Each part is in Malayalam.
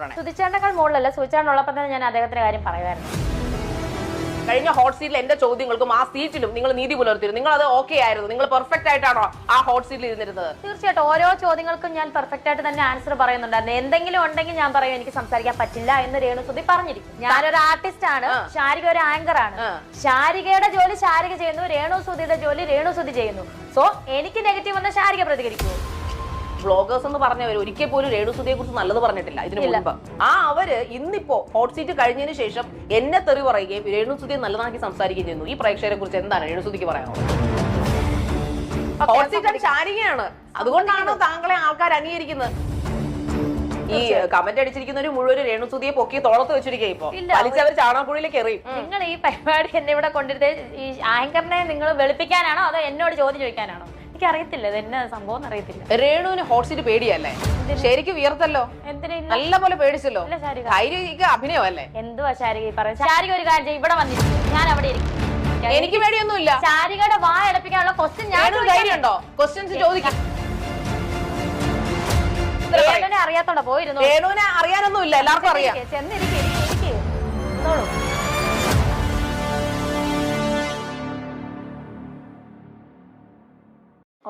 സുധിച്ചേട്ടനേക്കാൾ മുകളിലല്ല, സുധിച്ചേട്ടനുള്ളപ്പോൾ തന്നെ ഞാൻ അദ്ദേഹത്തിന്റെ കാര്യം പറയുമായിരുന്നു. കഴിഞ്ഞ ഹോട്ട് സീറ്റിൽ എന്റെ ചോദ്യങ്ങൾക്കും ആ സീറ്റിലും നിങ്ങൾ നീതി പുലർത്തിയിരുന്നു. നിങ്ങൾ അത് ഓക്കെ ആയിരുന്നു. നിങ്ങൾ പെർഫെക്റ്റ് ആയിട്ടാണോ ആ ഹോട്ട് സീറ്റിൽ ഇരുന്നിരുന്നത്? തീർച്ചയായിട്ടും ഓരോ ചോദ്യങ്ങൾക്കും ഞാൻ പെർഫെക്റ്റ് ആയിട്ട് തന്നെ ആൻസർ പറയുന്നുണ്ടായിരുന്നു. എന്തെങ്കിലും ഉണ്ടെങ്കിൽ ഞാൻ പറയും എനിക്ക് സംസാരിക്കാൻ പറ്റില്ല എന്ന് രേണുസുതി പറഞ്ഞിരിക്കും. ഞാനൊരു ആർട്ടിസ്റ്റ് ആണ്, ശാരിക ഒരു ആങ്കർ ആണ്. ശാരികയുടെ ജോലി ശാരിക ചെയ്യുന്നു, രേണുസുതിയുടെ ജോലി രേണുസുതി ചെയ്യുന്നു. സോ എനിക്ക് നെഗറ്റീവ് വന്ന ശാരിക പ്രതികരിക്കുമോ? ബ്ലോഗേഴ്സ് എന്ന് പറഞ്ഞവർ ഒരിക്കൽ പോലും രേണുസുതിയെ കുറിച്ച് നല്ലത് പറഞ്ഞിട്ടില്ല ഇതിന് മുൻപ്. അവര് ഇന്നിപ്പോ ഹോട്ട് സീറ്റ് കഴിഞ്ഞതിന് ശേഷം എന്നെ തെറി പറയുകയും രേണുസുതിയെ നല്ലതാക്കി സംസാരിക്കുകയും ചെയ്യുന്നു. ഈ പ്രേക്ഷകരെ കുറിച്ച് എന്താണ് രേണുസുതിക്ക് പറയാനുള്ളത്? ഹോട്ട് സീറ്റ് ശാരികയാണ്, അതുകൊണ്ടാണ് താങ്കളെ ആൾക്കാർ അംഗീകരിക്കുന്നത്. ഈ കമന്റ് അടിച്ചിരിക്കുന്നവര് മുഴുവൻ രേണുസുതിയെ പൊക്കി തോളത്ത് വെച്ചിരിക്കുക. ഇപ്പൊ വലിച്ചവർ ചാണകക്കുഴിയിലേക്ക് എറിയും. നിങ്ങൾ ഈ പരിപാടി എന്നെ ഇവിടെ കൊണ്ടിരുന്നത് ഈ ആങ്കറിനെ നിങ്ങൾ വെളുപ്പിക്കാനാണോ അതോ എന്നോട് ചോദ്യം ചോദിക്കാനാണോ? എനിക്ക് അറിയത്തില്ല, ഇത് എന്നാ സംഭവം അറിയത്തില്ല. രേണുവിന് ഹോട്ട് സീറ്റ് പേടിയല്ലേ? ശരിക്കും വിയർത്തല്ലോ, നല്ല പോലെ പേടിച്ചല്ലോ. അഭിനയമല്ലേ? എന്തുവാ ശാരിക പറയുന്നത്? ശാരിക ഒരു കാര്യം, ഇവിടെ വന്നിരിക്കും, ഞാൻ അവിടെ ഇരിക്കും. എനിക്ക് പേടിയൊന്നുമില്ല. ശാരികയുടെ വാ അടപ്പിക്കാനുള്ള ക്വസ്റ്റ്യൻ ഞാൻ ധൈര്യമുണ്ടോ? ക്വസ്റ്റ്യൻസ് ചോദിക്കും. രേണുവിനെ അറിയാത്തോണ്ടോ പോയിരുന്നു? രേണുവിനെ അറിയാനൊന്നുമില്ല, എല്ലാവർക്കും അറിയാം. ചെന്നിരിക്കും.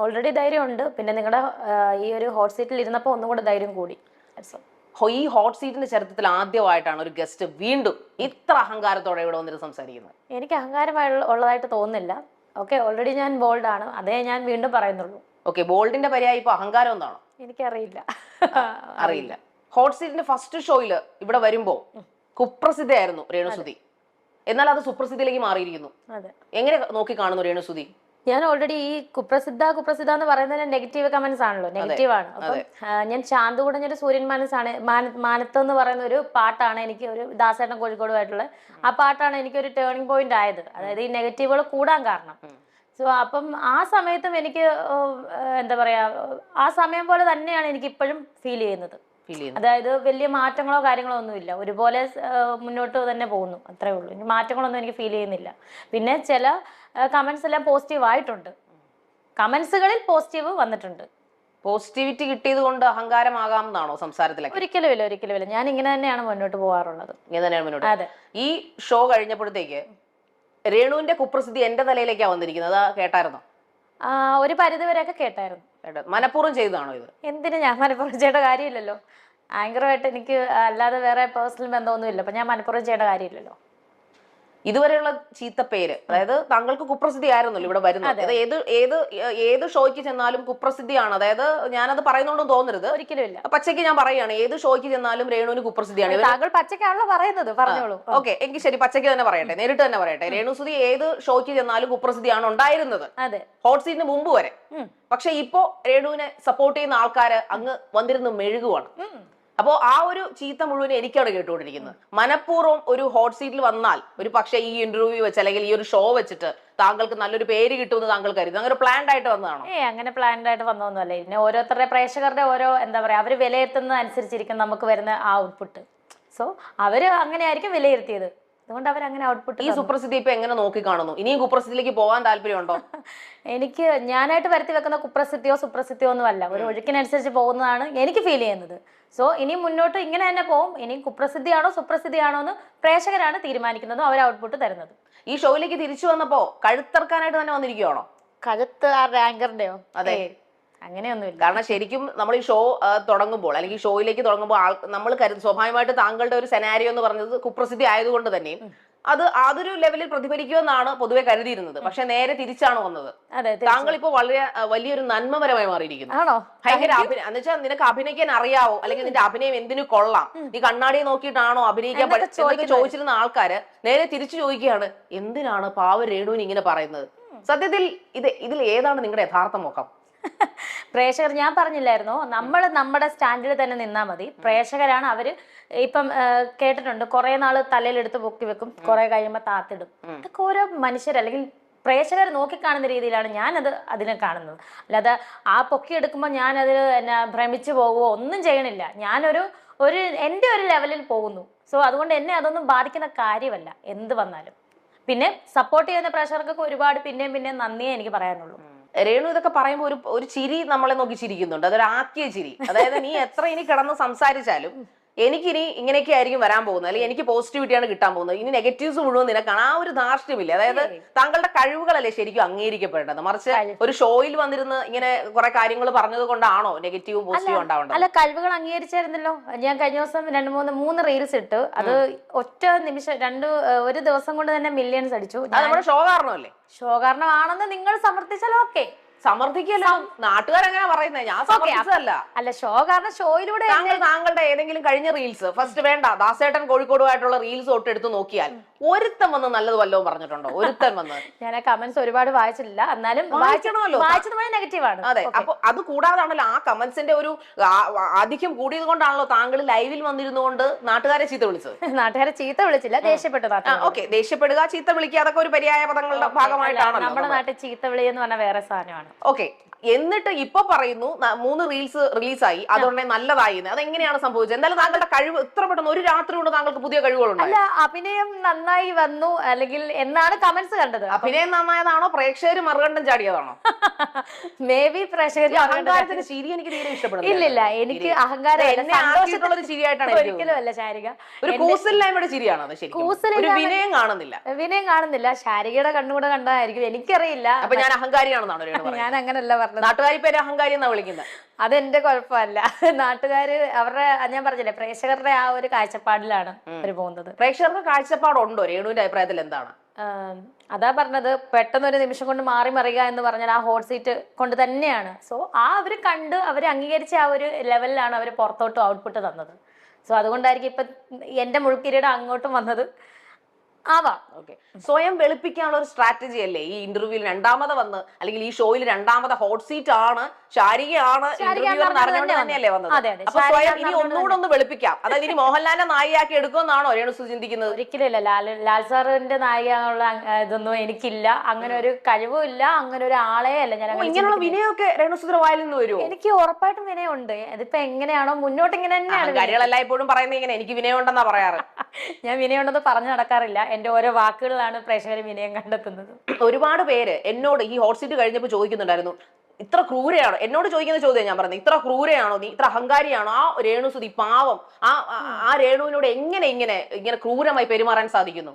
ഓൾറെഡി ധൈര്യമുണ്ട്, പിന്നെ നിങ്ങളുടെ ഈ ഒരു ഹോട്ട് സീറ്റിൽ ഇരുന്നപ്പോൾ ഒന്നും കൂടെ ധൈര്യം കൂടി. ഈ ഹോട്ട് സീറ്റിന്റെ ചരിത്രത്തിൽ ആദ്യമായിട്ടാണ് ഒരു ഗസ്റ്റ് വീണ്ടും ഇത്ര അഹങ്കാരത്തോടെ ഇവിടെ വന്നിട്ട് സംസാരിക്കുന്നത്. എനിക്ക് ഉള്ളതായിട്ട് തോന്നുന്നില്ല. ഓക്കെ, ഓൾറെഡി ഞാൻ ബോൾഡ് ആണ്, അതേ ഞാൻ വീണ്ടും പറയുന്നുള്ളൂ. ഓക്കെ, ബോൾഡിന്റെ പര്യായം ഇപ്പൊ അഹങ്കാരം എന്താണോ? എനിക്കറിയില്ല, അറിയില്ല. ഹോട്ട് സീറ്റിന്റെ ഫസ്റ്റ് ഷോയില് ഇവിടെ വരുമ്പോ കുപ്രസിദ്ധയായിരുന്നു രേണുസുതി, എന്നാൽ അത് സുപ്രസിദ്ധിയിലേക്ക് മാറിയിരിക്കുന്നു. എങ്ങനെ നോക്കി കാണുന്നു രേണുസുതി? ഞാൻ ഓൾറെഡി ഈ കുപ്രസിദ്ധ എന്ന് പറയുന്നത് നെഗറ്റീവ് കമന്റ്സ് ആണല്ലോ, നെഗറ്റീവ് ആണ്. അപ്പം ഞാൻ ശാന്തുകുടഞ്ഞൊരു സൂര്യൻ മനസ്സാണ് മാനത്ത് എന്ന് പറയുന്ന ഒരു പാട്ടാണ് എനിക്ക്, ഒരു ദാസേട്ടൻ കോഴിക്കോടുമായിട്ടുള്ള ആ പാട്ടാണ് എനിക്കൊരു ടേണിംഗ് പോയിന്റ് ആയത്, അതായത് ഈ നെഗറ്റീവുകൾ കൂടാൻ കാരണം. സോ അപ്പം ആ സമയത്തും എനിക്ക് എന്താ പറയാ, ആ സമയം പോലെ തന്നെയാണ് എനിക്ക് ഇപ്പോഴും ഫീൽ ചെയ്യുന്നത്. അതായത് വലിയ മാറ്റങ്ങളോ കാര്യങ്ങളോ ഒന്നുമില്ല, ഒരുപോലെ മുന്നോട്ട് തന്നെ പോകുന്നു, അത്രേ ഉള്ളൂ. ഇനി മാറ്റങ്ങളൊന്നും എനിക്ക് ഫീൽ ചെയ്യുന്നില്ല. പിന്നെ ചില കമന്റ്സ് എല്ലാം പോസിറ്റീവ് ആയിട്ടുണ്ട്, കമന്റ്സുകളിൽ പോസിറ്റീവ് വന്നിട്ടുണ്ട്. പോസിറ്റിവിറ്റി കിട്ടിയത് കൊണ്ട് അഹങ്കാരമാകാം എന്നാണോ സംസാരത്തിലേക്ക്? ഒരിക്കലും ഇല്ല. ഞാൻ ഇങ്ങനെ തന്നെയാണ് മുന്നോട്ട് പോകാറുള്ളത്. ഇങ്ങനെ തന്നെയാണ് മുന്നോട്ട്. അതെ. ഈ ഷോ കഴിഞ്ഞപ്പോഴത്തേക്ക് രേണുവിന്റെ കുപ്രസിദ്ധി എന്റെ തലയിലേക്കാണ് വന്നിരിക്കുന്നത്, കേട്ടായിരുന്നോ? ഒരു പരിധി വരെയൊക്കെ കേട്ടായിരുന്നു. മനഃപൂർവ്വം ചെയ്തതാണോ ഇത്? എന്തിനു ഞാൻ മനഃപൂർവ്വം ചെയ്യേണ്ട കാര്യമില്ലല്ലോ. ആങ്കറുമായിട്ട് എനിക്ക് അല്ലാതെ വേറെ പേഴ്സണൽ ബന്ധമൊന്നുമില്ല, അപ്പൊ ഞാൻ മനഃപൂർവ്വം ചെയ്യേണ്ട കാര്യമില്ലല്ലോ. ഇതുവരെയുള്ള ചീത്തപ്പേര്, അതായത് താങ്കൾക്ക് കുപ്രസിദ്ധി ആയിരുന്നല്ലോ ഇവിടെ വരുന്നത്. ഏത് ഷോയ്ക്ക് ചെന്നാലും കുപ്രസിദ്ധിയാണ്. അതായത് ഞാനത് പറയുന്നോണ്ടും തോന്നരുത്, ഒരിക്കലും ഇല്ല, പച്ചയ്ക്ക് ഞാൻ പറയുകയാണ്. ഏത് ഷോയ്ക്ക് ചെന്നാലും രേണുവിന് കുപ്രസിദ്ധിയാണ്. താങ്കൾ പച്ചയ്ക്കാണല്ലോ പറയുന്നത്, പറഞ്ഞോളൂ. ഓക്കെ, എനിക്ക് ശരി, പച്ചയ്ക്ക് തന്നെ പറയട്ടെ, നേരിട്ട് തന്നെ പറയട്ടെ. രേണുസുതി ഏത് ഷോയ്ക്ക് ചെന്നാലും കുപ്രസിദ്ധിയാണ് ഉണ്ടായിരുന്നത്, ഹോട്ട് സീറ്റിന് മുമ്പ് വരെ. പക്ഷെ ഇപ്പോ രേണുവിനെ സപ്പോർട്ട് ചെയ്യുന്ന ആൾക്കാര് അങ്ങ് വന്നിരുന്ന് മെഴുകുവാണ്. അപ്പോ ആ ഒരു ചീത്ത മുഴുവൻ എനിക്കാണ് കേട്ടുകൊണ്ടിരിക്കുന്നത്. മനഃപൂർവ്വം ഒരു ഹോട്ട് സീറ്റിൽ വന്നാൽ ഒരു പക്ഷേ ഈ ഇന്റർവ്യൂ വെച്ച് അല്ലെങ്കിൽ ഈ ഒരു ഷോ വെച്ചിട്ട് താങ്കൾക്ക് നല്ലൊരു പേര് കിട്ടുമെന്ന് താങ്കൾ കരുതി അങ്ങനെ പ്ലാൻഡ് ആയിട്ട് വന്നതാണോ? അങ്ങനെ പ്ലാൻഡ് ആയിട്ട് വന്നതൊന്നുമല്ല. പിന്നെ ഓരോരുത്തരുടെ പ്രേക്ഷകരുടെ ഓരോ എന്താ പറയാ, അവര് വിലയിരുത്തുന്നത് അനുസരിച്ചിരിക്കും നമുക്ക് വരുന്ന ആ ഔട്ട്പുട്ട്. സോ അവര് അങ്ങനെ ആയിരിക്കും വിലയിരുത്തിയത്, അതുകൊണ്ട് അവരങ്ങനെ ഔട്ട്പുട്ട്. ഈ സുപ്രസിദ്ധി ഇപ്പൊ എങ്ങനെ നോക്കി കാണുന്നു? ഇനിയും കുപ്രസിദ്ധിയിലേക്ക് പോകാൻ താല്പര്യമുണ്ടോ? എനിക്ക് ഞാനായിട്ട് വരുത്തി വെക്കുന്ന കുപ്രസിദ്ധിയോ സുപ്രസിദ്ധിയോ ഒന്നും അല്ല, ഒരു ഒഴുക്കിനനുസരിച്ച് പോകുന്നതാണ് എനിക്ക് ഫീൽ ചെയ്യുന്നത്. സോ ഇനി മുന്നോട്ട് ഇങ്ങനെ തന്നെ പോകും. ഇനി കുപ്രസിദ്ധിയാണോ സുപ്രസിദ്ധിയാണോ എന്ന് പ്രേക്ഷകരാണ് തീരുമാനിക്കുന്നതും അവർ ഔട്ട്പുട്ട് തരുന്നത്. ഈ ഷോയിലേക്ക് തിരിച്ചു വന്നപ്പോ കഴുത്തിറക്കാനായിട്ട് തന്നെ വന്നിരിക്കുകയാണോ? കഴുത്ത് ആ ആങ്കറിന്റെയോ? അതെ, അങ്ങനെയൊന്നുമില്ല. കാരണം ശരിക്കും നമ്മൾ ഈ ഷോ തുടങ്ങുമ്പോൾ അല്ലെങ്കിൽ ഷോയിലേക്ക് തുടങ്ങുമ്പോൾ നമ്മൾ സ്വാഭാവികമായിട്ട് താങ്കളുടെ ഒരു സെനാരിയോ എന്ന് പറഞ്ഞത് കുപ്രസിദ്ധി ആയതുകൊണ്ട് തന്നെയും അതൊരു ലെവലിൽ പ്രതിഫലിക്കുമെന്നാണ് പൊതുവെ കരുതിയിരുന്നത്. പക്ഷെ നേരെ തിരിച്ചാണ് വന്നത്. താങ്കൾ ഇപ്പോ വളരെ വലിയൊരു നന്മപരമായി മാറിയിരിക്കുന്നു. ഭയങ്കര എന്നുവെച്ചാൽ നിനക്ക് അഭിനയിക്കാൻ അറിയാവോ, അല്ലെങ്കിൽ നിന്റെ അഭിനയം എന്തിനു കൊള്ളാം, നീ കണ്ണാടിയെ നോക്കിയിട്ടാണോ അഭിനയിക്കാൻ പഠിച്ചതൊക്കെ ചോദിച്ചിരുന്ന ആൾക്കാര് നേരെ തിരിച്ചു ചോദിക്കുകയാണ്, എന്തിനാണ് പാവ രേണുവിന് ഇങ്ങനെ പറയുന്നത്? സത്യത്തിൽ ഇതിൽ ഏതാണ് നിങ്ങളുടെ യഥാർത്ഥ മുഖം? പ്രേക്ഷകർ, ഞാൻ പറഞ്ഞില്ലായിരുന്നോ, നമ്മൾ നമ്മുടെ സ്റ്റാൻഡിൽ തന്നെ നിന്നാ മതി. പ്രേക്ഷകരാണ് അവര്. ഇപ്പം കേട്ടിട്ടുണ്ട്, കുറെ നാള് തലയിലെടുത്ത് പൊക്കി വെക്കും, കുറെ കഴിയുമ്പോ താത്തിടും. ഇതൊക്കെ ഓരോ മനുഷ്യർ അല്ലെങ്കിൽ പ്രേക്ഷകർ നോക്കിക്കാണുന്ന രീതിയിലാണ് ഞാനത് അതിനെ കാണുന്നത്. അല്ലാതെ ആ പൊക്കി എടുക്കുമ്പോൾ ഞാനത് എന്നെ ഭ്രമിച്ചു പോകുമോ ഒന്നും ചെയ്യണില്ല. ഞാനൊരു എൻ്റെ ഒരു ലെവലിൽ പോകുന്നു. സോ അതുകൊണ്ട് എന്നെ അതൊന്നും ബാധിക്കുന്ന കാര്യമല്ല എന്ത് വന്നാലും. പിന്നെ സപ്പോർട്ട് ചെയ്യുന്ന പ്രേക്ഷകർക്ക് ഒരുപാട് പിന്നെയും നന്ദിയേ എനിക്ക് പറയാനുള്ളൂ. രേണു ഇതൊക്കെ പറയുമ്പോൾ ഒരു ചിരി നമ്മളെ നോക്കി ചിരിക്കുന്നുണ്ട്. അതൊരു ആക്കിയ ചിരി. അതായത് നീ എത്ര ഇനി കിടന്ന് സംസാരിച്ചാലും എനിക്കിനി ഇങ്ങനെയൊക്കെ ആയിരിക്കും വരാൻ പോകുന്നത്, അല്ലെങ്കിൽ എനിക്ക് പോസിറ്റിവിറ്റിയാണ് കിട്ടാൻ പോകുന്നത്, ഇനി നെഗറ്റീവ്സ് മുഴുവൻ നിനക്കാണ്, ആ ഒരു ധാർഷ്ട്യമില്ല. അതായത് താങ്കളുടെ കഴിവുകളല്ലേ ശരിക്കും അംഗീകരിക്കപ്പെടേണ്ടത്, മറിച്ച് ഒരു ഷോയിൽ വന്നിരുന്ന് ഇങ്ങനെ കുറെ കാര്യങ്ങൾ പറഞ്ഞത് കൊണ്ടാണോ നെഗറ്റീവും പോസിറ്റീവും ഉണ്ടാവേണ്ടത്? അല്ല, കഴിവുകൾ അംഗീകരിച്ചായിരുന്നല്ലോ. ഞാൻ കഴിഞ്ഞ ദിവസം 3 റീൽസ് ഇട്ടു. അത് ഒറ്റ നിമിഷം ഒരു ദിവസം കൊണ്ട് തന്നെ മില്യൺസ് അടിച്ചു. അത് നമ്മുടെ ഷോ കാരണമല്ലേ? ഷോ കാരണമാണെന്ന് നിങ്ങൾ സമർത്ഥിച്ചാലോ ഓക്കെ, സമർത്ഥിക്കല്ലോ. നാട്ടുകാരെങ്ങനെ പറയുന്നത്? ഞാൻ സമർത്ഥിച്ചതല്ല. അല്ല, ഷോ കാരണം ഷോയിലൂടെ താങ്കളുടെ ഏതെങ്കിലും കഴിഞ്ഞ റീൽസ്, ഫസ്റ്റ് വേണ്ട, ദാസേട്ടൻ കോഴിക്കോടുമായിട്ടുള്ള റീൽസ് തൊട്ട് എടുത്ത് നോക്കിയാൽ ഒരുത്തൻ വന്ന് നല്ലത് വല്ലതും പറഞ്ഞിട്ടുണ്ടോ? ഒരുത്തൻ വന്ന് ഞാൻ ആ കമന്റ്സ് ഒരുപാട് വായിച്ചിട്ടില്ല, എന്നാലും വായിക്കണമല്ലോ, വായിച്ചത് നെഗറ്റീവ് ആണ്. അതെ. അപ്പൊ അത് കൂടാതാണല്ലോ ആ കമന്റ്സിന്റെ ഒരു ആധിക്യം കൂടിയത് കൊണ്ടാണല്ലോ താങ്കൾ ലൈവിൽ വന്നിരുന്നുകൊണ്ട് നാട്ടുകാരെ ചീത്ത വിളിച്ചത്. നാട്ടുകാരെ ചീത്ത വിളിച്ചില്ല, ദേഷ്യപ്പെട്ടു. ഓക്കെ, ദേഷ്യപ്പെടുക, ചീത്ത വിളിക്കുക, അതൊക്കെ ഒരു പര്യായ പദങ്ങളുടെ ഭാഗമായിട്ടാണല്ലോ. നമ്മുടെ നാട്ടിൽ ചീത്ത വിളി എന്ന് പറഞ്ഞ വേറെ സാധനമാണ്. ഓക്കെ, എന്നിട്ട് ഇപ്പൊ പറയുന്നു 3 റീൽസ് റിലീസായി, അതുകൊണ്ട് നല്ലതായി. അതെങ്ങനെയാണ് സംഭവിച്ചത്? എന്തായാലും താങ്കളുടെ കഴിവ് ഇത്ര പെട്ടെന്ന് ഒരു രാത്രി കൊണ്ട് താങ്കൾക്ക് പുതിയ കഴിവുകളുണ്ട്. അല്ല, അഭിനയം നന്നായി വന്നു അല്ലെങ്കിൽ എന്നാണ് കമന്റ്സ് കണ്ടത്. അഭിനയം നന്നായതാണോ, പ്രേക്ഷകർ മറുകണ്ഠം ചാടിയതാണോ? മേ ബി പ്രേക്ഷകർ അഹങ്കാരത്തിന്റെ ചിരി എനിക്ക് തീരെ ഇഷ്ടപ്പെടുന്നു. ഇല്ല, എനിക്ക് അഹങ്കാരം ഒരു ചിരിയായിട്ടാണ് ഒരിക്കലും അല്ല ശാരിക. ഒരു കൂസലില്ലായ്മയുടെ ചിരിയാണ് അത്. ശരിക്കും ഒരു വിനയം കാണുന്നില്ല. ശാരികയുടെ കണ്ണുകൂടെ കണ്ടതായിരിക്കും, എനിക്കറിയില്ല. അപ്പൊ ഞാൻ അഹങ്കാരിയാണെന്നാണ്? ഞാൻ അങ്ങനല്ല പറഞ്ഞത്. നാട്ടുകാരി പേര് അഹങ്കാരി എന്നാ വിളിക്കുന്നത്. അതെന്റെ കുഴപ്പമല്ല. നാട്ടുകാര് അവരുടെ, ഞാൻ പറഞ്ഞില്ലേ, പ്രേക്ഷകരുടെ ആ ഒരു കാഴ്ചപ്പാടിലാണ് അവര് പോകുന്നത്. പ്രേക്ഷകർക്ക് കാഴ്ചപ്പാടുണ്ടോ? രേണുവിന്റെ അഭിപ്രായത്തിൽ എന്താണ്? അതാ പറഞ്ഞത്, പെട്ടെന്ന് ഒരു നിമിഷം കൊണ്ട് മാറി മറിയുക എന്ന് പറഞ്ഞാൽ ആ ഹോട്ട് സീറ്റ് കൊണ്ട് തന്നെയാണ്. സോ അവര് കണ്ട് അവര് അംഗീകരിച്ച ആ ഒരു ലെവലിലാണ് അവര് പുറത്തോട്ട് ഔട്ട്പുട്ട് തന്നത്. സോ അതുകൊണ്ടായിരിക്കും ഇപ്പൊ എന്റെ മുൾക്കിരീടം അങ്ങോട്ടും വന്നത്. ആവാം. ഓക്കെ, സ്വയം വെളുപ്പിക്കാനുള്ള ഒരു സ്ട്രാറ്റജി അല്ലേ ഈ ഇന്റർവ്യൂവിൽ രണ്ടാമത് വന്ന്, അല്ലെങ്കിൽ ഈ ഷോയിൽ രണ്ടാമത് ഹോട്ട് സീറ്റ് ആണ്, ശാരികയാണ് തന്നെയല്ലേ വന്നത്? അപ്പൊ സ്വയം ഇനി ഒന്നുകൂടെ ഒന്ന് വെളുപ്പിക്കാം, അതായത് ഇനി മോഹൻലാലിനെ നായികയാക്കി എടുക്കുമെന്നാണോ രേണു ചിന്തിക്കുന്നത്? ഒരിക്കലും ഇല്ല. ലാൽ സാറിന്റെ നായികയുള്ള ഇതൊന്നും എനിക്കില്ല, അങ്ങനെ ഒരു കഴിവും ഇല്ല, അങ്ങനെ ഒരു ആളെ അല്ല ഞാൻ. ഇങ്ങനെയുള്ള വിനയൊക്കെ രേണുസുധര വായിൽ നിന്ന് വരുമോ? എനിക്ക് ഉറപ്പായിട്ടും വിനയുണ്ട്. ഇതിപ്പോ എങ്ങനെയാണോ മുന്നോട്ട് ഇങ്ങനെ തന്നെയാണ്. കാര്യങ്ങളെല്ലാം ഇപ്പോഴും പറയുന്നത് ഇങ്ങനെ എനിക്ക് വിനയുണ്ടെന്നാ പറയാറ്. ഞാൻ വിനയുണ്ടെന്ന് പറഞ്ഞു നടക്കാറില്ല, എന്റെ ഓരോ വാക്കുകളിലാണ് പ്രേക്ഷകർ വിനയം കണ്ടെത്തുന്നത്. ഒരുപാട് പേര് എന്നോട് ഈ ഹോട്ട് സീറ്റ് കഴിഞ്ഞപ്പോൾ ചോദിക്കുന്നുണ്ടായിരുന്നു, ഇത്ര ക്രൂരയാണോ? എന്നോട് ചോദിക്കുന്ന ചോദ്യം ഞാൻ പറഞ്ഞത്, ഇത്ര ക്രൂരയാണോ നീ, ഇത്ര അഹങ്കാരിയാണോ? ആ രേണുസുധി പാവം, ആ രേണുവിനോട് എങ്ങനെ ക്രൂരമായി പെരുമാറാൻ സാധിക്കുന്നു?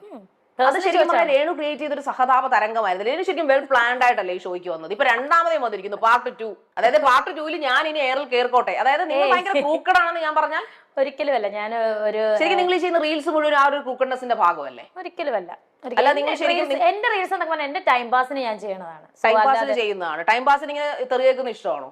അത് ശരിക്കും രേണു ക്രിയേറ്റ് ചെയ്തൊരു സഹതാപ തരംഗമായിരുന്നു. രേണു ശരിക്കും വെൽ പ്ലാൻഡ് ആയിട്ടല്ലേ ഈ ഷോയ്ക്ക് വന്നത്. ഇപ്പൊ രണ്ടാമതേ വന്നിരിക്കുന്നു പാർട്ട് 2. അതായത് പാർട്ട് 2 ഞാൻ ഇനി എയറിൽ കേറിക്കോട്ടെ, അതായത് നിങ്ങൾ ഭയങ്കര ക്രൂക്കടാണെന്ന് ഞാൻ പറഞ്ഞാൽ ഒരിക്കലും അല്ല. ഞാൻ ഒരു ശരിക്കും നിങ്ങൾ ചെയ്യുന്ന റീൽസ് മുഴുവൻ ആ ഒരു ക്രൂക്കഡ്നെസിന്റെ ഭാഗമല്ലേ? ഒരിക്കലും അല്ല. അല്ല, നിങ്ങൾ ശരിക്കും എന്റെ റീൽസ് എന്നൊക്കെ പറഞ്ഞാൽ എന്റെ ടൈം പാസിന് ഞാൻ ചെയ്യണതാണ്. ടൈം പാസിന് ചെയ്യുന്നതാണ്. ടൈം പാസിന് ഇങ്ങനെ തെറിയേക്കുന്ന ഇഷ്ടമാണോ?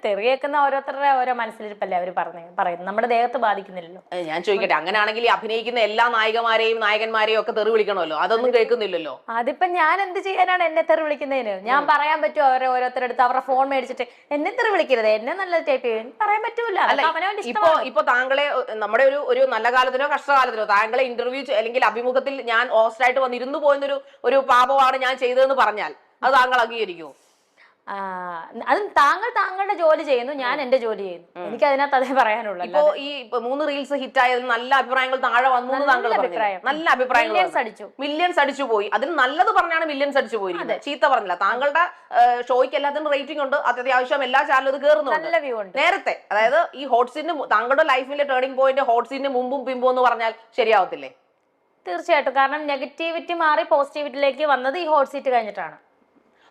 തെറിയേക്കുന്ന ഓരോരുത്തരുടെ ഓരോ മനസ്സിലിരിപ്പല്ലേ അവര് പറയുന്നത്, നമ്മുടെ ദേഹത്ത് ബാധിക്കുന്നില്ലല്ലോ. ഞാൻ ചോദിക്കട്ടെ, അങ്ങനെയാണെങ്കിൽ അഭിനയിക്കുന്ന എല്ലാ നായികമാരെയും നായകന്മാരെയും ഒക്കെ തെറി വിളിക്കണമല്ലോ, അതൊന്നും കേൾക്കുന്നില്ലല്ലോ. അതിപ്പോ ഞാൻ എന്ത് ചെയ്യാനാണ് എന്നെ തെറി വിളിക്കുന്നതിന്? ഞാൻ പറയാൻ പറ്റുമോ ഓരോരുത്തരെടുത്ത് അവരുടെ ഫോൺ മേടിച്ചിട്ട് എന്നെ തെറി വിളിക്കരുത്, എന്നെ നല്ല ടൈപ്പ് ചെയ്യും പറയാൻ പറ്റൂല? ഇപ്പൊ താങ്കളെ നമ്മുടെ ഒരു നല്ല കാലത്തിനോ കഷ്ടകാലത്തിനോ താങ്കളെ ഇന്റർവ്യൂ അല്ലെങ്കിൽ അഭിമുഖത്തിൽ ഞാൻ ഹോസ്റ്റ് ആയിട്ട് വന്നിരുന്നു പോയെന്നൊരു പാപമാണ് ഞാൻ ചെയ്തതെന്ന് പറഞ്ഞാൽ അത് താങ്കൾ അംഗീകരിക്കുമോ? അത് താങ്കളുടെ ജോലി ചെയ്യുന്നു, ഞാൻ എന്റെ ജോലി ചെയ്യുന്നു. എനിക്ക് അതിനകത്ത് അതേ പറയാനുള്ളൂ. ഇപ്പൊ ഈ 3 റീൽസ് ഹിറ്റ് ആയതിൽ നല്ല അഭിപ്രായങ്ങൾ താഴെ വന്നു. താങ്കൾ നല്ല അഭിപ്രായങ്ങൾ മില്യൺസ് അടിച്ചു പോയി. അതിന് നല്ലത് പറഞ്ഞാണ് മില്യൺസ് അടിച്ചു പോയിരിക്കുന്നത്, ചീത്ത പറഞ്ഞില്ല. താങ്കളുടെ ഷോയ്ക്ക് എല്ലാത്തിനും റേറ്റിംഗ് ഉണ്ട്, അത്യാവശ്യം എല്ലാ ചാനലും ഇത് കയറുന്നുണ്ട്. നേരത്തെ അതായത് ഈ ഹോട്ട് സീറ്റിന് താങ്കളുടെ ലൈഫിലെ ടേണിംഗ് പോയിന്റ് ഹോട്ട് സീറ്റിന് മുമ്പും പിമ്പും എന്ന് പറഞ്ഞാൽ ശരിയാവത്തില്ലേ? തീർച്ചയായിട്ടും. കാരണം നെഗറ്റിവിറ്റി മാറി പോസിറ്റിവിറ്റിയിലേക്ക് വന്നത് ഈ ഹോട്ട് സീറ്റ് കഴിഞ്ഞിട്ടാണ്.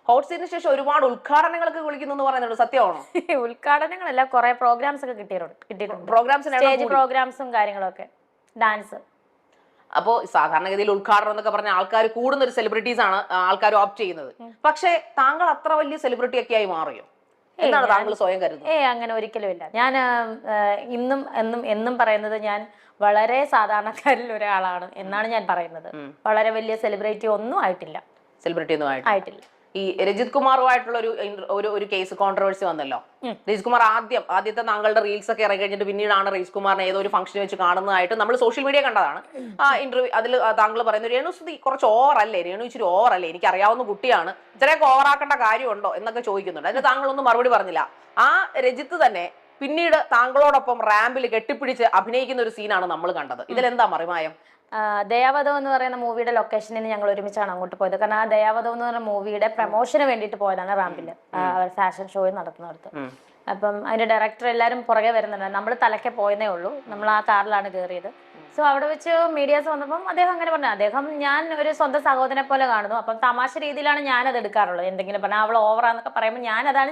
ഹോട്ട് സീറ്റിന് ശേഷം ഒരുപാട് ഉദ്ഘാടനങ്ങളൊക്കെ വിളിക്കുന്നു പറയുന്നുണ്ട്, സത്യമാണോ? ഉദ്ഘാടനങ്ങളല്ല, കുറെ പ്രോഗ്രാംസ് ഒക്കെ കിട്ടിയിട്ടുണ്ട്. സ്റ്റേജ് പ്രോഗ്രാംസും കാര്യങ്ങളൊക്കെ, ഡാൻസ്. അപ്പോ സാധാരണഗതിയിൽ ഉദ്ഘാടനം എന്നൊക്കെ പറഞ്ഞ ആൾക്കാർ കൂടുന്ന ഒരു സെലിബ്രിറ്റീസ് ആണ് ആൾക്കാർ ഓപ്റ്റ് ചെയ്യുന്നത്. പക്ഷെ താങ്കൾ അത്ര വലിയ സെലിബ്രിറ്റി ഒക്കെ ആയി മാറിയോ എന്നാണ് താങ്കൾ സ്വയം കരുതുന്നത്? അങ്ങനെ ഒരിക്കലും ഇല്ല. ഞാൻ എന്നും പറയുന്നത് ഞാൻ വളരെ സാധാരണക്കാരിൽ ഒരാളാണ് എന്നാണ് ഞാൻ പറയുന്നത്. വളരെ വലിയ സെലിബ്രിറ്റി ഒന്നും ആയിട്ടില്ല. സെലിബ്രിറ്റി ഒന്നും ആയിട്ടില്ല. ഈ രജിത് കുമാറുമായിട്ടുള്ള ഒരു കേസ് കോൺട്രവേഴ്സി വന്നല്ലോ. രജിത് കുമാർ ആദ്യത്തെ താങ്കളുടെ റീൽസ് ഒക്കെ ഇറങ്ങി കഴിഞ്ഞിട്ട് പിന്നീടാണ് രജിത് കുമാറിനെ ഏതോ ഒരു ഫംഗ്ഷൻ വെച്ച് കാണുന്നതായിട്ട് നമ്മൾ സോഷ്യൽ മീഡിയ കണ്ടതാണ്. ആ ഇന്റർവ്യൂ അതിൽ താങ്കൾ പറയുന്നത് രേണുസുധി കുറച്ച് ഓവറല്ലേ, രേണു ഇച്ചിരി ഓവറല്ലേ, എനിക്ക് അറിയാവുന്ന കുട്ടിയാണ്, ഇത്രയൊക്കെ ഓവറാക്കേണ്ട കാര്യമുണ്ടോ എന്നൊക്കെ ചോദിക്കുന്നുണ്ട്. അതിന് താങ്കളൊന്നും മറുപടി പറഞ്ഞില്ല. ആ രജിത്ത് തന്നെ പിന്നീട് താങ്കളോടൊപ്പം റാമ്പിൽ കെട്ടിപ്പിടിച്ച് അഭിനയിക്കുന്ന ഒരു സീനാണ് നമ്മൾ കണ്ടത്. ഇതിലെന്താ മറിമായം? ദയാവധം എന്ന് പറയുന്ന മൂവിയുടെ ലൊക്കേഷനിൽ ഞങ്ങൾ ഒരുമിച്ചാണ് അങ്ങോട്ട് പോയത്. കാരണം ആ ദയാവധം എന്ന് പറയുന്ന മൂവിയുടെ പ്രൊമോഷന് വേണ്ടിയിട്ട് പോയതാണ് റാമ്പില്, ഫാഷൻ ഷോ നടത്തുന്നിടത്ത്. അപ്പം അതിന്റെ ഡയറക്ടർ എല്ലാവരും പുറകെ വരുന്നുണ്ട്. നമ്മൾ തലക്കെ പോയതേ ഉള്ളൂ, നമ്മൾ ആ കാറിലാണ് കയറിയത്. സോ അവിടെ വെച്ച് മീഡിയാസ് വന്നപ്പം അദ്ദേഹം അങ്ങനെ പറഞ്ഞു, അദ്ദേഹം ഞാൻ ഒരു സ്വന്തം സഹോദരനെ പോലെ കാണുന്നു, അപ്പം തമാശ രീതിയിലാണ് ഞാനത് എടുക്കാറുള്ളത്. എന്തെങ്കിലും പറഞ്ഞാൽ അവൾ ഓവറാന്നൊക്കെ പറയുമ്പോൾ ഞാൻ അതാണ്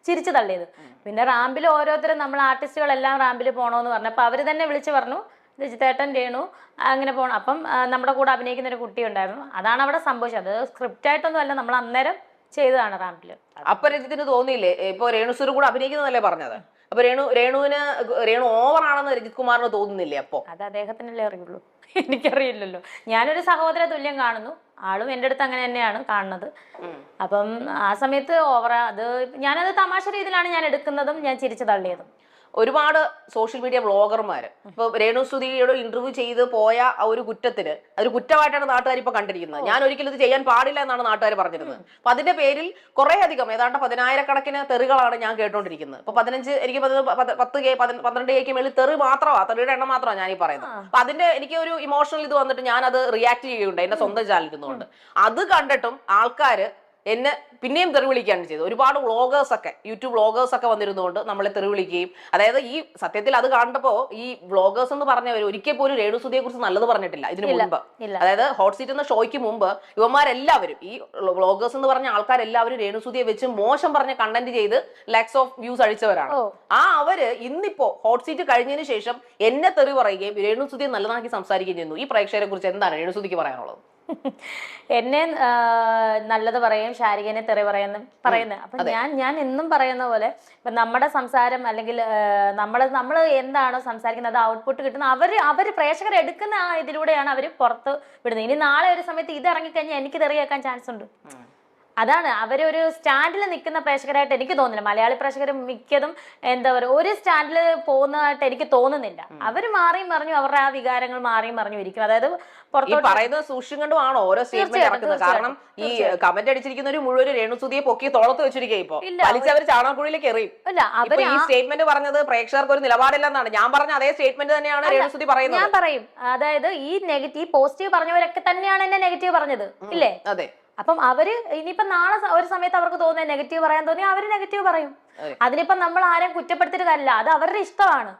ചിരിച്ചു തള്ളിയത്. പിന്നെ റാമ്പിൽ ഓരോരുത്തരും നമ്മൾ ആർട്ടിസ്റ്റുകളെല്ലാം റാമ്പിൽ പോകണമെന്ന് പറഞ്ഞപ്പോൾ അവർ തന്നെ വിളിച്ച് പറഞ്ഞു രജിത്തേട്ടൻ രേണു അങ്ങനെ പോകണം. അപ്പം നമ്മുടെ കൂടെ അഭിനയിക്കുന്ന ഒരു കുട്ടി ഉണ്ടായിരുന്നു. അതാണ് അവിടെ സംഭവിച്ചത്. അത് സ്ക്രിപ്റ്റായിട്ടൊന്നും അല്ല, നമ്മൾ അന്നേരം ചെയ്തതാണ് റാമ്പിൽ. അപ്പൊ രഞ്ജിത്തിന് തോന്നിയില്ലേ ഇപ്പൊ രേണുസുര കൂടെ അഭിനയിക്കുന്നതല്ലേ പറഞ്ഞത്? അപ്പൊ രേണു ഓവർ ആണെന്ന് രഞ്ജിത് കുമാറിന് തോന്നുന്നില്ലേ? അപ്പൊ അത് അദ്ദേഹത്തിനല്ലേ അറിയുള്ളൂ, എനിക്കറിയില്ലല്ലോ. ഞാനൊരു സഹോദര തുല്യം കാണുന്നു, ആളും എൻ്റെ അടുത്ത് അങ്ങനെ തന്നെയാണ് കാണുന്നത്. അപ്പം ആ സമയത്ത് ഞാനത് തമാശ രീതിയിലാണ് ഞാൻ എടുക്കുന്നതും ഞാൻ ചിരിച്ചു തള്ളിയതും. ഒരുപാട് സോഷ്യൽ മീഡിയ ബ്ലോഗർമാര് ഇപ്പൊ രേണുസുതിയുടെ ഇന്റർവ്യൂ ചെയ്ത് പോയ ആ ഒരു കുറ്റത്തിന് അതൊരു കുറ്റമായിട്ടാണ് നാട്ടുകാർ ഇപ്പൊ കണ്ടിരിക്കുന്നത്. ഞാൻ ഒരിക്കലും ഇത് ചെയ്യാൻ പാടില്ല എന്നാണ് നാട്ടുകാർ പറഞ്ഞിരുന്നത്. അപ്പൊ അതിന്റെ പേരിൽ കുറെ അധികം ഏതാണ്ട് 10,000-കണക്കിന് തെറികളാണ് ഞാൻ കേട്ടോണ്ടിരിക്കുന്നത്. ഇപ്പൊ 15 എനിക്ക് 12K മേളിൽ തെറി മാത്രമാണ്, തെറിയുടെ എണ്ണം മാത്രമാണ് ഞാൻ ഈ പറയുന്നത്. അപ്പൊ അതിന്റെ എനിക്ക് ഒരു ഇമോഷണൽ ഇത് വന്നിട്ട് ഞാൻ അത് റിയാക്ട് ചെയ്യുകയുണ്ട് എന്റെ സ്വന്തം ചാനലിൽ ഇരുന്നുകൊണ്ട്. അത് കണ്ടിട്ടും ആൾക്കാര് എന്നെ പിന്നെയും തെറി വിളിക്കുകയാണ് ചെയ്തത്. ഒരുപാട് വ്ളോഗേഴ്സൊക്കെ യൂട്യൂബ് വ്ളോഗേഴ്സൊക്കെ വന്നിരുന്നുകൊണ്ട് നമ്മളെ തെറി വിളിക്കുകയും, അതായത് ഈ സത്യത്തിൽ അത് കണ്ടപ്പോ ഈ വ്ളോഗേഴ്സ് എന്ന് പറഞ്ഞവർ ഒരിക്കൽ പോലും രേണുസുതിയെ കുറിച്ച് നല്ലത് പറഞ്ഞിട്ടില്ല ഇതിനു മുമ്പ്. അതായത് ഹോട്ട് സീറ്റ് എന്ന ഷോയ്ക്ക് മുമ്പ് ഇവന്മാരെല്ലാവരും ഈ വ്ളോഗേഴ്സ് എന്ന് പറഞ്ഞ ആൾക്കാരെല്ലാവരും രേണുസുതിയെ വെച്ച് മോശം പറഞ്ഞ കണ്ടന്റ് ചെയ്ത് ലാക്സ് ഓഫ് വ്യൂസ് അടിച്ചവരാണ്. അവര് ഇന്നിപ്പോ ഹോട്ട് സീറ്റ് കഴിഞ്ഞതിന് ശേഷം എന്നെ തെറി പറയുകയും രേണുസുതിയെ നല്ലതാക്കി സംസാരിക്കുകയും ചെയ്യുന്നു. ഈ പ്രേക്ഷകരെ കുറിച്ച് എന്താണ് രേണുസുതിക്ക് പറയാനുള്ളത്? എന്നെ നല്ലത് പറയും, ശാരികനെ തെറി പറയുന്നത്. അപ്പൊ ഞാൻ എന്നും പറയുന്ന പോലെ ഇപ്പൊ നമ്മുടെ സംസാരം അല്ലെങ്കിൽ നമ്മൾ എന്താണോ സംസാരിക്കുന്നത് അത് ഔട്ട്പുട്ട് കിട്ടുന്ന അവര് പ്രേക്ഷകർ എടുക്കുന്ന ആ ഇതിലൂടെയാണ് അവര് പുറത്ത് വിടുന്നത്. ഇനി നാളെ ഒരു സമയത്ത് ഇത് ഇറങ്ങിക്കഴിഞ്ഞാൽ എനിക്ക് തെറി കേൾക്കാൻ ചാൻസ് ഉണ്ട്. അതാണ് അവരൊരു സ്റ്റാൻഡിൽ നിൽക്കുന്ന പ്രേക്ഷകരായിട്ട് എനിക്ക് തോന്നുന്നില്ല. മലയാളി പ്രേക്ഷകർ മിക്കതും എന്താ പറയുക ഒരു സ്റ്റാൻഡിൽ പോകുന്നതായിട്ട് എനിക്ക് തോന്നുന്നില്ല. അവര് മാറിയും പറഞ്ഞു അവരുടെ ആ വികാരങ്ങൾ മാറിയും പറഞ്ഞു ഇരിക്കും. അതായത് പറയുന്നത് സൂക്ഷിച്ചും കണ്ടുമാണോ ഓരോ സ്റ്റേറ്റ്മെന്റ് ഇറക്കുന്നത്? കാരണം ഈ കമന്റ് അടിച്ചിരിക്കുന്നവർ മുഴുവൻ രേണുസുതിയെ പൊക്കി തോളത്ത് വെച്ചിരിക്കുക. ഇപ്പൊ വലിച്ചവർ ചാണകക്കുഴിയിലേക്ക് എറിയും. ഈ സ്റ്റേറ്റ്മെന്റ് പറഞ്ഞത് പ്രേക്ഷകർക്ക് ഒരു നിലപാടില്ലെന്നാണ് ഞാൻ പറഞ്ഞ അതേ സ്റ്റേറ്റ്മെന്റ് തന്നെയാണ് രേണുസുതി പറയുന്നത്. ഞാൻ പറയും, അതായത് ഈ പോസിറ്റീവ് പറഞ്ഞവരൊക്കെ തന്നെയാണ് എന്നെ നെഗറ്റീവ് പറഞ്ഞത്, ഇല്ലേ? അതെ. അപ്പം അവര് ഇനിയിപ്പോ നാളെ ഒരു സമയത്ത് അവർക്ക് തോന്നുന്നത് നെഗറ്റീവ് പറയാൻ തോന്നി അവര് നെഗറ്റീവ് പറയും. അതിനിപ്പോ നമ്മൾ ആരെയും കുറ്റപ്പെടുത്തിയിട്ട് കാര്യമില്ല, അത് അവരുടെ ഇഷ്ടമാണ്.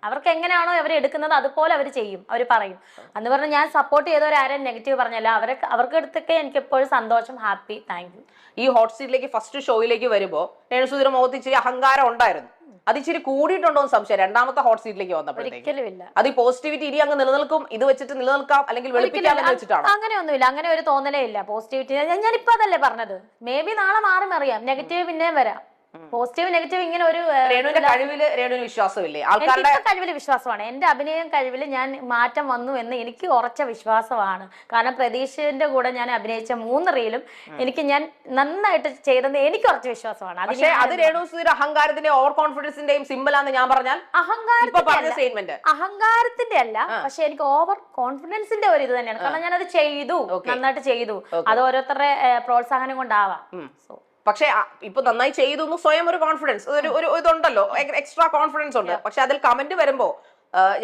അവർക്ക് എങ്ങനെയാണോ അവർ എടുക്കുന്നത് അതുപോലെ അവർ ചെയ്യും, അവർ പറയും. അന്ന് പറഞ്ഞാൽ ഞാൻ സപ്പോർട്ട് ചെയ്തവരാരും നെഗറ്റീവ് പറഞ്ഞല്ല, അവർക്ക് അടുത്തൊക്കെ എനിക്ക് എപ്പോഴും സന്തോഷം, ഹാപ്പി, താങ്ക് യു. ഈ ഹോട്ട് സീറ്റിലേക്ക് ഫസ്റ്റ് ഷോയിലേക്ക് വരുമ്പോ രേണുസുതിയുടെ മുഖത്ത് ഇച്ചിരി അഹങ്കാരം ഉണ്ടായിരുന്നു. അത് ഇച്ചിരി കൂടിയിട്ടുണ്ടോ എന്ന് സംശയം രണ്ടാമത്തെ ഹോട്ട് സീറ്റിലേക്ക് വന്നപ്പോഴത്തേക്കും. അത് ഈ പോസിറ്റിവിറ്റി ഇനി അങ്ങ് നിലനിൽക്കും, ഇത് വെച്ചിട്ട് നിലനിൽക്കാം അല്ലെങ്കിൽ വെളുപ്പിക്കാം എന്ന് വെച്ചിട്ടാണ്? അങ്ങനെയൊന്നുമില്ല, അങ്ങനെ ഒരു തോന്നലേ ഇല്ല. പോസിറ്റിവിറ്റി ഞാനിപ്പോ അതല്ലേ പറഞ്ഞത്, മേ ബി നാളെ മാറി അറിയാം, നെഗറ്റീവ് പിന്നെയും വരാം. പോസിറ്റീവ് നെഗറ്റീവ് ഇങ്ങനെ ഒരു രേണുവിന് വിശ്വാസമില്ലേ? ആൾക്കാരുടെ കഴിവില് വിശ്വാസമാണ്. എന്റെ അഭിനയം കഴിവില് ഞാൻ മാറ്റം വന്നു എന്ന് എനിക്ക് ഉറച്ച വിശ്വാസമാണ്. കാരണം പ്രതീക്ഷന്റെ കൂടെ ഞാൻ അഭിനയിച്ച 3 റീലും ഞാൻ നന്നായിട്ട് ചെയ്തെന്ന് എനിക്ക് ഉറച്ച വിശ്വാസമാണ്. അത് രേണുസുതിയുടെ അഹങ്കാരത്തിന്റെ ഓവർ കോൺഫിഡൻസിന്റെയും സിമ്പിളാന്ന് ഞാൻ പറഞ്ഞാൽ അഹങ്കാരത്തിന്റെ അല്ല, പക്ഷെ എനിക്ക് ഓവർ കോൺഫിഡൻസിന്റെ ഒരു ഇത് തന്നെയാണ്. കാരണം ഞാൻ അത് ചെയ്തു, നന്നായിട്ട് ചെയ്തു. അത് ഓരോരുത്തരുടെ പ്രോത്സാഹനം കൊണ്ടാവാം. പക്ഷെ ഇപ്പൊ നന്നായി ചെയ്തു സ്വയം ഒരു കോൺഫിഡൻസ് ഒരു ഇതുണ്ടല്ലോ, എക്സ്ട്രാ കോൺഫിഡൻസ് ഉണ്ട്. പക്ഷെ അതിൽ കമന്റ് വരുമ്പോ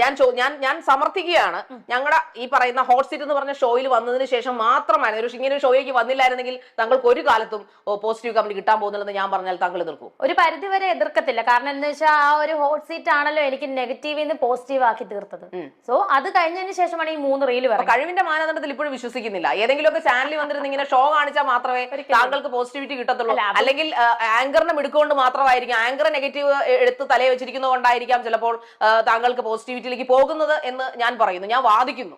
ഞാൻ സമർത്ഥിക്കുകയാണ്, ഞങ്ങളുടെ ഈ പറയുന്ന ഹോട്ട് സീറ്റ് എന്ന് പറഞ്ഞ ഷോയിൽ വന്നതിന് ശേഷം മാത്രമാണ് ഇങ്ങനെ ഒരു ഷോയിലേക്ക് വന്നില്ലായിരുന്നെങ്കിൽ താങ്കൾക്ക് ഒരു കാലത്തും പോസിറ്റീവ് കമന്റ് കിട്ടാൻ പോകുന്നില്ലെന്ന് ഞാൻ പറഞ്ഞാൽ താങ്കൾ എതിർക്കും? ഒരു പരിധി വരെ എതിർക്കത്തില്ല. കാരണം എന്താ വെച്ചാൽ ആ ഒരു ഹോട്ട് സീറ്റ് ആണല്ലോ എനിക്ക് നെഗറ്റീവിൽ നിന്ന് പോസിറ്റീവ് ആക്കി തീർത്തത്. സോ അത് കഴിഞ്ഞതിന് ശേഷമാണ് ഈ 3 റീല് വരുന്നത്. കഴിവിന്റെ മാനദണ്ഡത്തിൽ ഇപ്പോഴും വിശ്വസിക്കുന്നില്ല? ഏതെങ്കിലുമൊക്കെ ചാനലിൽ വന്നിരുന്ന ഇങ്ങനെ ഷോ കാണിച്ചാൽ മാത്രമേ താങ്കൾക്ക് പോസിറ്റിവിറ്റി കിട്ടത്തുള്ളൂ, അല്ലെങ്കിൽ ആങ്കറിനെ മിടുക്കൊണ്ട് മാത്രമായിരിക്കും, ആങ്കർ നെഗറ്റീവ് എടുത്ത് തലയെ വെച്ചിരിക്കുന്നത് കൊണ്ടായിരിക്കാം ചിലപ്പോൾ താങ്കൾക്ക് പോസിറ്റിവിറ്റിയിലേക്ക് പോകുന്നത് എന്ന് ഞാൻ പറയുന്നു, ഞാൻ വാദിക്കുന്നു.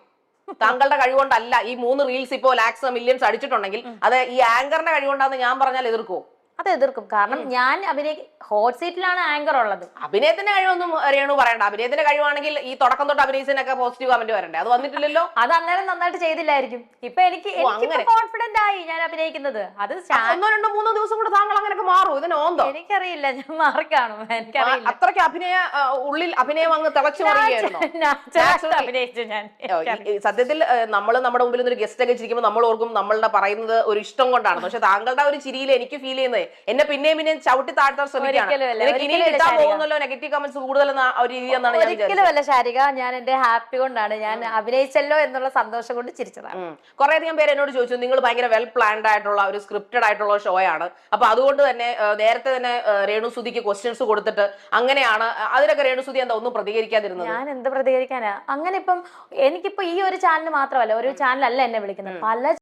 താങ്കളുടെ കഴിവുകൊണ്ടല്ല ഈ 3 റീൽസ് ഇപ്പോൾ ലാക്സ് മില്യൺസ് അടിച്ചിട്ടുണ്ടെങ്കിൽ അത് ഈ ആങ്കറിന്റെ കഴിവുകൊണ്ടാന്ന് ഞാൻ പറഞ്ഞാൽ എതിർക്കുമോ? അത് എതിർക്കും. കാരണം ഞാൻ ഹോട്ട് സീറ്റിലാണ് ആങ്കർ ഉള്ളത്. അഭിനയത്തിന്റെ കഴിവൊന്നും രേണു പറയണ്ട. അഭിനയത്തിന്റെ കഴിവാണെങ്കിൽ ഈ തുടക്കം തൊട്ട് അഭിനയിച്ചതിനൊക്കെ പോസിറ്റീവ് കമന്റ് വരണ്ടേ? അത് വന്നിട്ടില്ലല്ലോ. അത് അന്നേരം നന്നായിട്ട് ചെയ്തില്ലായിരിക്കും. ഇപ്പൊ എനിക്ക് കോൺഫിഡന്റ് ആയി ഞാൻ അഭിനയിക്കുന്നത്. അത് 1, 2, 3 ദിവസം കൂടെ താങ്കൾ അങ്ങനെയൊക്കെ മാറും? ഇതിനോന്തോ? എനിക്കറിയില്ല, ഞാൻ മാറിക്കാണും. എനിക്കറിയില്ല. അത്രയ്ക്ക് ഉള്ളിൽ അഭിനയം അങ്ങ് തിളച്ചു പറയുകയായിരുന്നു. സത്യത്തിൽ നമ്മൾ നമ്മുടെ മുമ്പിൽ ഒരു ഗസ്റ്റ് ഒക്കെ ഇരിക്കുമ്പോൾ നമ്മൾ ഓർക്കും നമ്മളുടെ പറയുന്നത് ഒരു ഇഷ്ടം കൊണ്ടാണ്. പക്ഷെ താങ്കളുടെ ഒരു ചിരിയിൽ എനിക്ക് ഫീൽ ചെയ്യുന്നത് എന്നെ പിന്നെയും ചവിട്ടി താഴ്ത്താൻ ശ്രമിക്കുകയാണ്. ഒരിക്കലുമല്ല, എനിക്ക് ഇനിയും ഒരിക്കലുമല്ല കിട്ടാൻ ശാരിക. പോകുന്നല്ലോ നെഗറ്റീവ് കമന്റ്സ് കൂടുതലെന്ന ഒരു രീതി എന്നാണ് ഞാൻ വിചാരിച്ചത്. ഒരിക്കലുമല്ല ശാരിക, ഞാൻ എന്റെ ഹാപ്പി കൊണ്ടാണ്, ഞാൻ അഭിനയിച്ചല്ലോ എന്നുള്ള സന്തോഷം കൊണ്ട് ചിരിച്ചതാണ്. കുറെ അധികം പേര് എന്നോട് ചോദിച്ചു നിങ്ങൾ ഭയങ്കര വെൽ പ്ലാൻഡ് ആയിട്ടുള്ള ഒരു സ്ക്രിപ്റ്റഡ് ആയിട്ടുള്ള ഷോ ആണ്, അപ്പൊ അതുകൊണ്ട് തന്നെ നേരത്തെ തന്നെ രേണുസുതിക്ക് ക്വസ്റ്റ്യൻസ് കൊടുത്തിട്ട് അങ്ങനെയാണ്, അതിനൊക്കെ രേണുസുതി എന്താ ഒന്നും പ്രതികരിക്കാതിരുന്നത്? ഞാൻ എന്ത് പ്രതികരിക്കാനാ? അങ്ങനെ ഇപ്പം എനിക്കിപ്പോ ഈ ഒരു ചാനൽ മാത്രമല്ല, ഒരു ചാനലല്ല എന്നെ വിളിക്കുന്നത്, പല